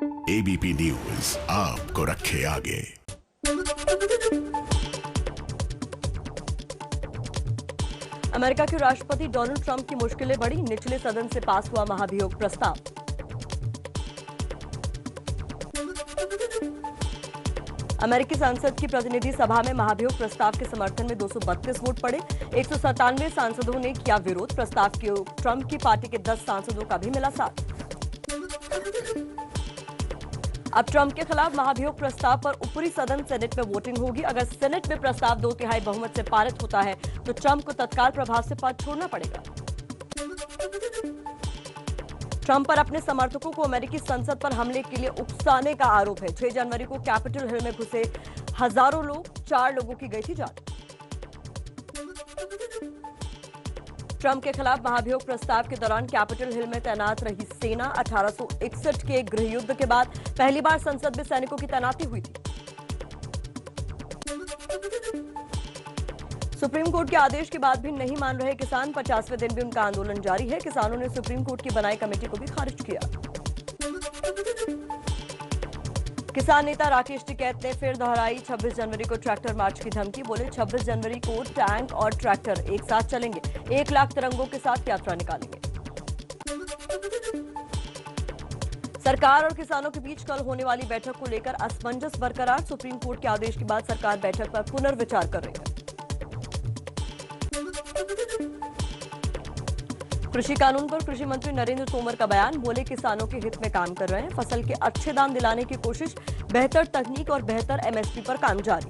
ABP news आपको रखे आगे। अमेरिका के राष्ट्रपति डोनाल्ड ट्रंप की मुश्किलें बढ़ी, निचले सदन से पास हुआ महाभियोग प्रस्ताव। अमेरिकी संसद की प्रतिनिधि सभा में महाभियोग प्रस्ताव के समर्थन में 232 वोट पड़े। 197 सांसदों ने किया विरोध। प्रस्ताव को ट्रंप की पार्टी के 10 सांसदों का भी मिला साथ। अब ट्रंप के खिलाफ महाभियोग प्रस्ताव पर ऊपरी सदन सेनेट में वोटिंग होगी। अगर सेनेट में प्रस्ताव 2/3 बहुमत से पारित होता है तो ट्रंप को तत्काल प्रभाव से पद छोड़ना पड़ेगा। ट्रंप पर अपने समर्थकों को अमेरिकी संसद पर हमले के लिए उकसाने का आरोप है। 6 जनवरी को कैपिटल हिल में घुसे हजारों लोग, 4 लोगों की गई थी जान। ट्रंप के खिलाफ महाभियोग प्रस्ताव के दौरान कैपिटल हिल में तैनात रही सेना 1861 के गृहयुद्ध के बाद पहली बार संसद में सैनिकों की तैनाती हुई थी। सुप्रीम कोर्ट के आदेश के बाद भी नहीं मान रहे किसान। 50वें दिन भी उनका आंदोलन जारी है। किसानों ने सुप्रीम कोर्ट की बनाई कमेटी को भी खारिज किया। किसान नेता राकेश टिकैत ने फिर दोहराई 26 जनवरी को ट्रैक्टर मार्च की धमकी। बोले 26 जनवरी को टैंक और ट्रैक्टर एक साथ चलेंगे, 1 लाख तिरंगों के साथ यात्रा निकालेंगे। सरकार और किसानों के बीच कल होने वाली बैठक को लेकर असमंजस बरकरार। सुप्रीम कोर्ट के आदेश के बाद सरकार बैठक पर पुनर्विचार कर रही है। कृषि कानून पर कृषि मंत्री नरेंद्र तोमर का बयान। बोले किसानों के हित में काम कर रहे हैं, फसल के अच्छे दाम दिलाने की कोशिश, बेहतर तकनीक और बेहतर एमएसपी पर काम जारी।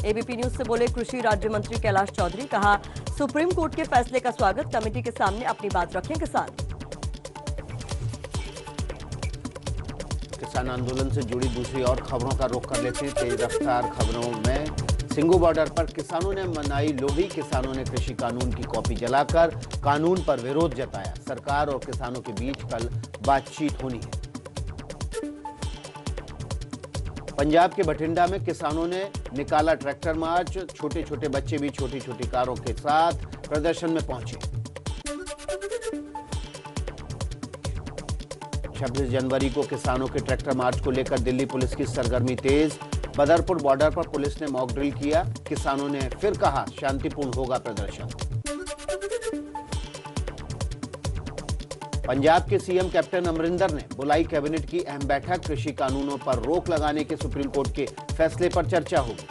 एबीपी न्यूज से बोले कृषि राज्य मंत्री कैलाश चौधरी। कहा सुप्रीम कोर्ट के फैसले का स्वागत, कमेटी के सामने अपनी बात रखें किसान। किसान आंदोलन से जुड़ी दूसरी और खबरों का रुख कर लेते हैं। तेज रफ्तार खबरों में सिंगू बॉर्डर पर किसानों ने मनाई लोहड़ी। किसानों ने कृषि कानून की कॉपी जलाकर कानून पर विरोध जताया। सरकार और किसानों के बीच कल बातचीत होनी है। पंजाब के बठिंडा में किसानों ने निकाला ट्रैक्टर मार्च। छोटे छोटे बच्चे भी छोटी छोटी कारों के साथ प्रदर्शन में पहुंचे। 26 जनवरी को किसानों के ट्रैक्टर मार्च को लेकर दिल्ली पुलिस की सरगर्मी तेज। बदरपुर बॉर्डर पर पुलिस ने मॉक ड्रिल किया। किसानों ने फिर कहा शांतिपूर्ण होगा प्रदर्शन। पंजाब के सीएम कैप्टन अमरिंदर ने बुलाई कैबिनेट की अहम बैठक। कृषि कानूनों पर रोक लगाने के सुप्रीम कोर्ट के फैसले पर चर्चा होगी।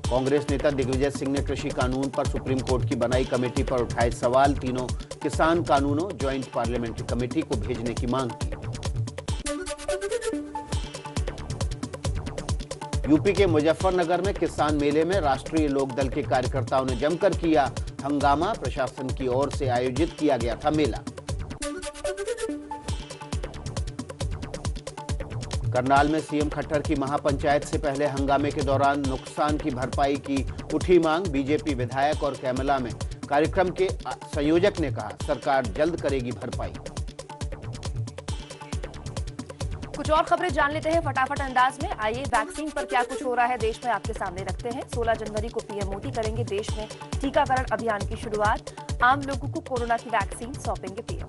कांग्रेस नेता दिग्विजय सिंह ने कृषि कानून पर सुप्रीम कोर्ट की बनाई कमेटी पर उठाए सवाल। तीनों किसान कानूनों ज्वाइंट पार्लियामेंट्री कमेटी को भेजने की मांग की। यूपी के मुजफ्फरनगर में किसान मेले में राष्ट्रीय लोकदल के कार्यकर्ताओं ने जमकर किया हंगामा। प्रशासन की ओर से आयोजित किया गया था मेला। करनाल में सीएम खट्टर की महापंचायत से पहले हंगामे के दौरान नुकसान की भरपाई की उठी मांग। बीजेपी विधायक और कैमला में कार्यक्रम के संयोजक ने कहा सरकार जल्द करेगी भरपाई। कुछ और खबरें जान लेते हैं फटाफट अंदाज में। आइए वैक्सीन पर क्या कुछ हो रहा है देश में आपके सामने रखते हैं। 16 जनवरी को पीएम मोदी करेंगे देश में टीकाकरण अभियान की शुरुआत। आम लोगों को कोरोना की वैक्सीन सौंपेंगे पीएम।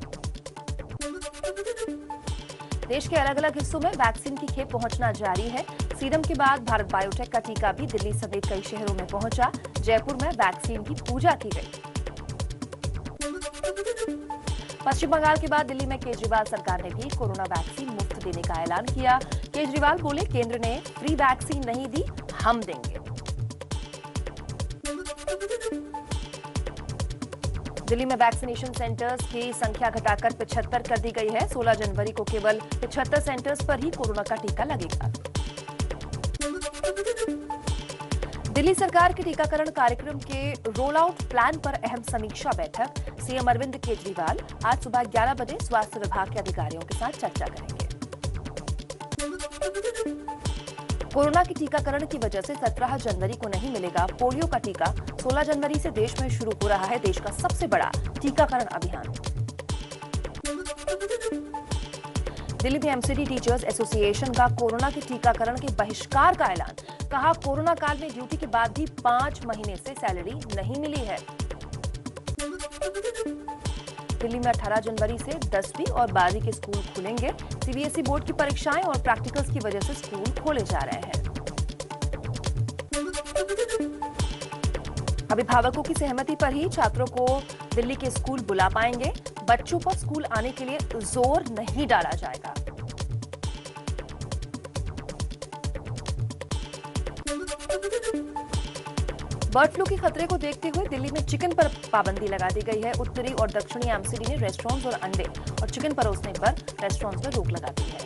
देश के अलग अलग हिस्सों में वैक्सीन की खेप पहुंचना जारी है। सीरम के बाद भारत बायोटेक का टीका भी दिल्ली समेत कई शहरों में पहुंचा। जयपुर में वैक्सीन की पूजा की गई। पश्चिम बंगाल के बाद दिल्ली में केजरीवाल सरकार ने भी कोरोना वैक्सीन मुफ्त देने का ऐलान किया। केजरीवाल बोले केंद्र ने फ्री वैक्सीन नहीं दी, हम देंगे। दिल्ली में वैक्सीनेशन सेंटर्स की संख्या घटाकर 75 कर दी गई है। 16 जनवरी को केवल 75 सेंटर्स पर ही कोरोना का टीका लगेगा। दिल्ली सरकार के टीकाकरण कार्यक्रम के रोल आउट प्लान पर अहम समीक्षा बैठक। सीएम अरविंद केजरीवाल आज सुबह 11 बजे स्वास्थ्य विभाग के अधिकारियों के साथ चर्चा करेंगे। कोरोना के टीकाकरण की वजह से 17 जनवरी को नहीं मिलेगा पोलियो का टीका। 16 जनवरी से देश में शुरू हो रहा है देश का सबसे बड़ा टीकाकरण अभियान। दिल्ली में एमसीडी टीचर्स एसोसिएशन का कोरोना के टीकाकरण के बहिष्कार का ऐलान। कहा कोरोना काल में ड्यूटी के बाद भी 5 महीने से सैलरी नहीं मिली है। दिल्ली में 18 जनवरी से 10वीं और 12वीं के स्कूल खुलेंगे। सीबीएसई बोर्ड की परीक्षाएं और प्रैक्टिकल्स की वजह से स्कूल खोले जा रहे हैं। अभिभावकों की सहमति पर ही छात्रों को दिल्ली के स्कूल बुला पाएंगे। बच्चों पर स्कूल आने के लिए जोर नहीं डाला जाएगा। बर्ड फ्लू के खतरे को देखते हुए दिल्ली में चिकन पर पाबंदी लगा दी गई है। उत्तरी और दक्षिणी एमसीडी ने रेस्टोरेंट्स और अंडे और चिकन परोसने पर रेस्टोरेंट्स में रोक लगा दी है।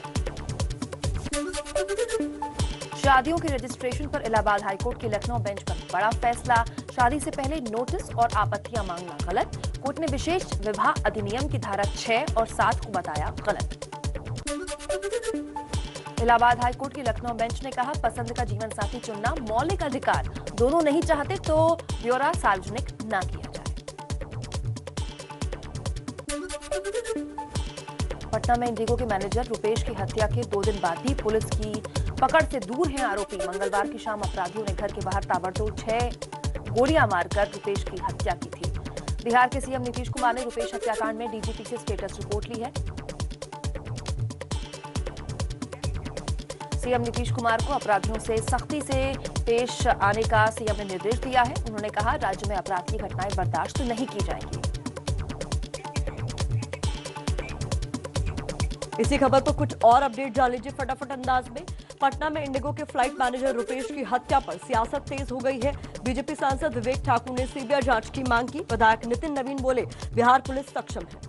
शादियों के रजिस्ट्रेशन पर इलाहाबाद हाईकोर्ट की लखनऊ बेंच पर बड़ा फैसला। शादी से पहले नोटिस और आपत्तियां मांगना गलत। कोर्ट ने विशेष विवाह अधिनियम की धारा 6 और 7 को बताया गलत। इलाहाबाद हाईकोर्ट की लखनऊ बेंच ने कहा, पसंद का जीवन साथी चुनना मौलिक अधिकार। दोनों नहीं चाहते तो ब्यौरा सार्वजनिक ना किया जाए। पटना में इंडिगो के मैनेजर रुपेश की हत्या के 2 दिन बाद भी पुलिस की पकड़ से दूर हैं आरोपी। मंगलवार की शाम अपराधियों ने घर के बाहर ताबड़तोड़ 6 गोलियां मारकर रुपेश की हत्या की थी। बिहार के सीएम नीतीश कुमार ने रुपेश हत्याकांड में डीजीपी से स्टेटस रिपोर्ट ली है। सीएम नीतीश कुमार को अपराधियों से सख्ती से पेश आने का सीएम ने निर्देश दिया है। उन्होंने कहा, राज्य में अपराध की घटनाएं बर्दाश्त नहीं की जाएंगी। इसी खबर पर कुछ और अपडेट जान लीजिए फटाफट अंदाज में। पटना में इंडिगो के फ्लाइट मैनेजर रुपेश की हत्या पर सियासत तेज हो गई है। बीजेपी सांसद विवेक ठाकुर ने सीबीआई जांच की मांग की। विधायक नितिन नवीन बोले, बिहार पुलिस सक्षम है।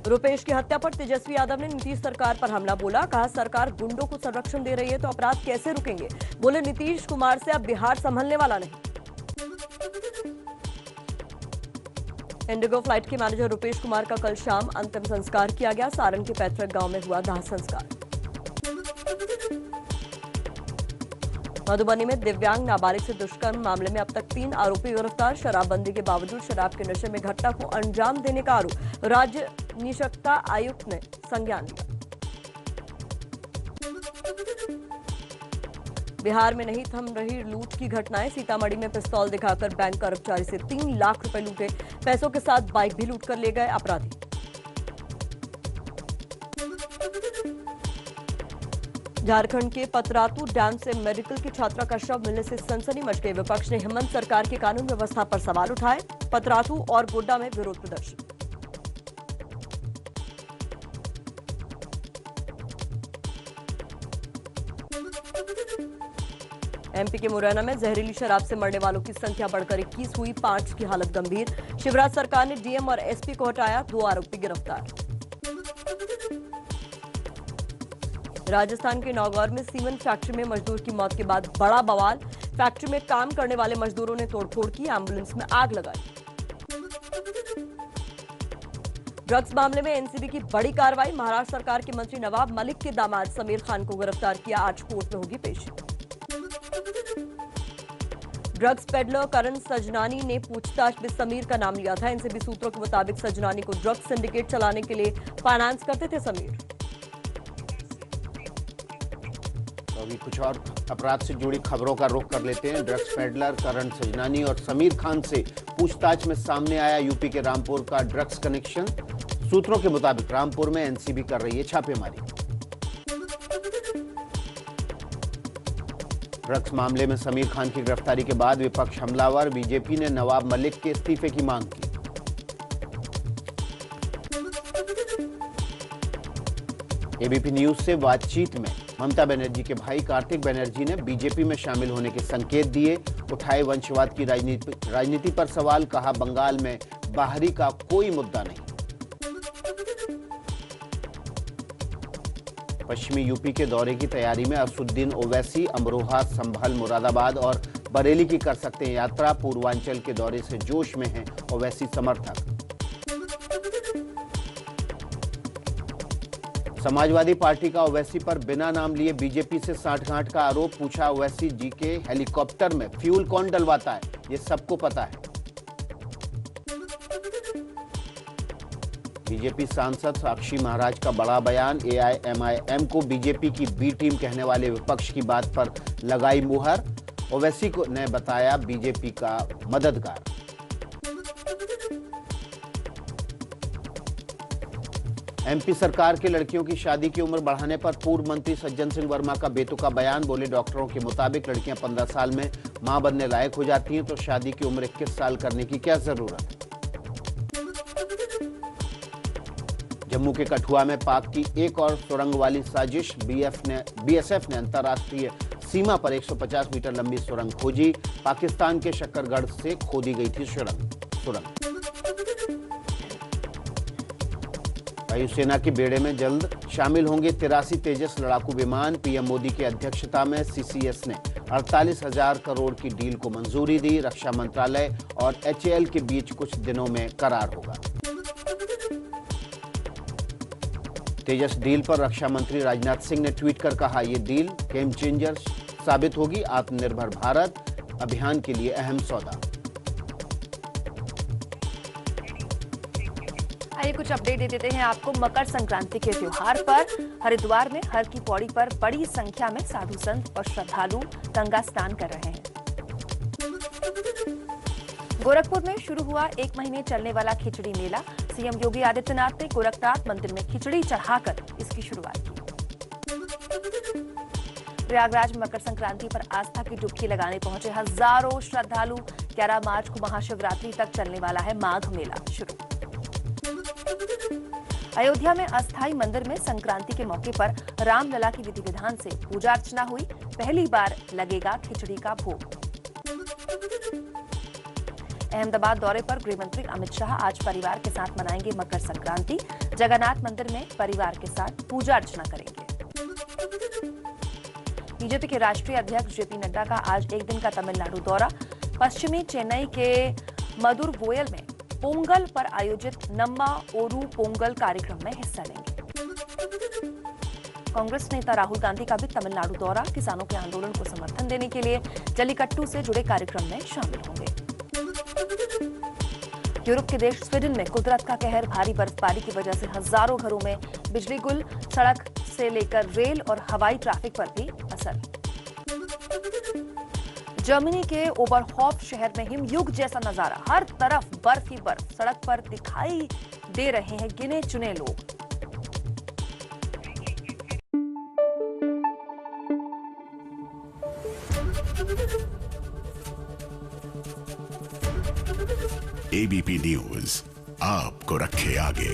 रुपेश की हत्या पर तेजस्वी यादव ने नीतीश सरकार पर हमला बोला। कहा, सरकार गुंडों को संरक्षण दे रही है तो अपराध कैसे रुकेंगे। बोले, नीतीश कुमार से अब बिहार संभलने वाला नहीं। इंडिगो फ्लाइट के मैनेजर रुपेश कुमार का कल शाम अंतिम संस्कार किया गया। सारण के पैतृक गांव में हुआ दाह संस्कार। मधुबनी में दिव्यांग नाबालिग से दुष्कर्म मामले में अब तक 3 आरोपी गिरफ्तार। शराबबंदी के बावजूद शराब के नशे में घटना को अंजाम देने का आरोप राज्य निष्पक्षता आयुक्त ने संज्ञान लिया। बिहार में नहीं थम रही लूट की घटनाएं। सीतामढ़ी में पिस्तौल दिखाकर बैंक कर्मचारी से 3 लाख रुपए लूटे। पैसों के साथ बाइक भी लूट कर ले गए अपराधी। झारखंड के पतरातू डैम से मेडिकल की छात्रा का शव मिलने से सनसनी मच गई। विपक्ष ने हेमंत सरकार की कानून व्यवस्था पर सवाल उठाए। पतरातू और गोड्डा में विरोध प्रदर्शन। एमपी के मुरैना में जहरीली शराब से मरने वालों की संख्या बढ़कर 21 हुई। 5 की हालत गंभीर। शिवराज सरकार ने डीएम और एसपी को हटाया। 2 आरोपी गिरफ्तार। राजस्थान के नौगौर में सीमेंट फैक्ट्री में मजदूर की मौत के बाद बड़ा बवाल। फैक्ट्री में काम करने वाले मजदूरों ने तोड़फोड़ की। एम्बुलेंस में आग लगाई। ड्रग्स मामले में एनसीबी की बड़ी कार्रवाई। महाराष्ट्र सरकार के मंत्री नवाब मलिक के दामाद समीर खान को गिरफ्तार किया। आज कोर्ट में होगी पेशी। ड्रग्स पेडलर करण सजनानी ने पूछताछ में समीर का नाम लिया था। एनसीबी सूत्रों के मुताबिक सजनानी को ड्रग्स सिंडिकेट चलाने के लिए फाइनेंस करते थे समीर। तो अभी कुछ और अपराध से जुड़ी खबरों का रुख कर लेते हैं। ड्रग्स पेडलर करण सजनानी और समीर खान से पूछताछ में सामने आया यूपी के रामपुर का ड्रग्स कनेक्शन। सूत्रों के मुताबिक रामपुर में एनसीबी कर रही है छापेमारी। ड्रग्स मामले में समीर खान की गिरफ्तारी के बाद विपक्ष हमलावर। बीजेपी ने नवाब मलिक के इस्तीफे की मांग की। एबीपी न्यूज से बातचीत में ममता बनर्जी के भाई कार्तिक बनर्जी ने बीजेपी में शामिल होने के संकेत दिए। उठाए वंशवाद की राजनीति पर सवाल। कहा, बंगाल में बाहरी का कोई मुद्दा नहीं। पश्चिमी यूपी के दौरे की तैयारी में असुद्दीन ओवैसी अमरोहा, संभल, मुरादाबाद और बरेली की कर सकते हैं यात्रा। पूर्वांचल के दौरे से जोश में हैं ओवैसी समर्थक। समाजवादी पार्टी का ओवैसी पर बिना नाम लिए बीजेपी से सांठगांठ का आरोप। पूछा, ओवैसी जी के हेलीकॉप्टर में फ्यूल कौन डलवाता है? ये सबको पता है। बीजेपी सांसद साक्षी महाराज का बड़ा बयान। एआईएमआईएम को बीजेपी की बी टीम कहने वाले विपक्ष की बात पर लगाई मुहर। ओवैसी को ने बताया बीजेपी का मददगार। एमपी सरकार के लड़कियों की शादी की उम्र बढ़ाने पर पूर्व मंत्री सज्जन सिंह वर्मा का बेतुका बयान। बोले, डॉक्टरों के मुताबिक लड़कियां 15 साल में मां बनने लायक हो जाती हैं तो शादी की उम्र 21 साल करने की क्या जरूरत है। जम्मू के कठुआ में पाक की एक और सुरंग वाली साजिश। बीएसएफ ने अंतर्राष्ट्रीय सीमा पर 150 मीटर लंबी सुरंग खोजी। पाकिस्तान के शक्करगढ़ से खोदी गई थी सुरंग। वायुसेना के बेड़े में जल्द शामिल होंगे 83 तेजस लड़ाकू विमान। पीएम मोदी की अध्यक्षता में सीसीएस ने 48,000 करोड़ की डील को मंजूरी दी। रक्षा मंत्रालय और एचएएल के बीच कुछ दिनों में करार होगा। तेजस डील पर रक्षा मंत्री राजनाथ सिंह ने ट्वीट कर कहा, यह डील गेम चेंजर साबित होगी। आत्मनिर्भर भारत अभियान के लिए अहम सौदा। आइए कुछ अपडेट दे देते हैं आपको मकर संक्रांति के त्योहार पर। हरिद्वार में हर की पौड़ी पर बड़ी संख्या में साधु संत और श्रद्धालु गंगा स्नान कर रहे हैं। गोरखपुर में शुरू हुआ 1 महीने चलने वाला खिचड़ी मेला। सीएम योगी आदित्यनाथ ने गोरखनाथ मंदिर में खिचड़ी चढ़ाकर इसकी शुरुआत की। प्रयागराज में मकर संक्रांति पर आस्था की डुबकी लगाने पहुंचे हजारों श्रद्धालु। 11 मार्च को महाशिवरात्रि तक चलने वाला है माघ मेला शुरू। अयोध्या में अस्थायी मंदिर में संक्रांति के मौके पर रामलला की विधि विधान से पूजा अर्चना हुई। पहली बार लगेगा खिचड़ी का भोग। अहमदाबाद दौरे पर गृह मंत्री अमित शाह आज परिवार के साथ मनाएंगे मकर संक्रांति। जगन्नाथ मंदिर में परिवार के साथ पूजा अर्चना करेंगे। बीजेपी के राष्ट्रीय अध्यक्ष जेपी नड्डा का आज एक दिन का तमिलनाडु दौरा। पश्चिमी चेन्नई के मदुरवोयल में पोंगल पर आयोजित नम्मा ओरू पोंगल कार्यक्रम में हिस्सा लेंगे। कांग्रेस नेता राहुल गांधी का भी तमिलनाडु दौरा। किसानों के आंदोलन को समर्थन देने के लिए जल्लीकट्टू से जुड़े कार्यक्रम में शामिल होंगे। यूरोप के देश स्वीडन में कुदरत का कहर। भारी बर्फबारी की वजह से हजारों घरों में बिजली गुल। सड़क से लेकर रेल और हवाई ट्रैफिक पर भी असर। जर्मनी के ओबरहॉफ शहर में हिमयुग जैसा नजारा। हर तरफ बर्फ ही बर्फ। सड़क पर दिखाई दे रहे हैं गिने चुने लोग। एबीपी न्यूज आपको रखे आगे।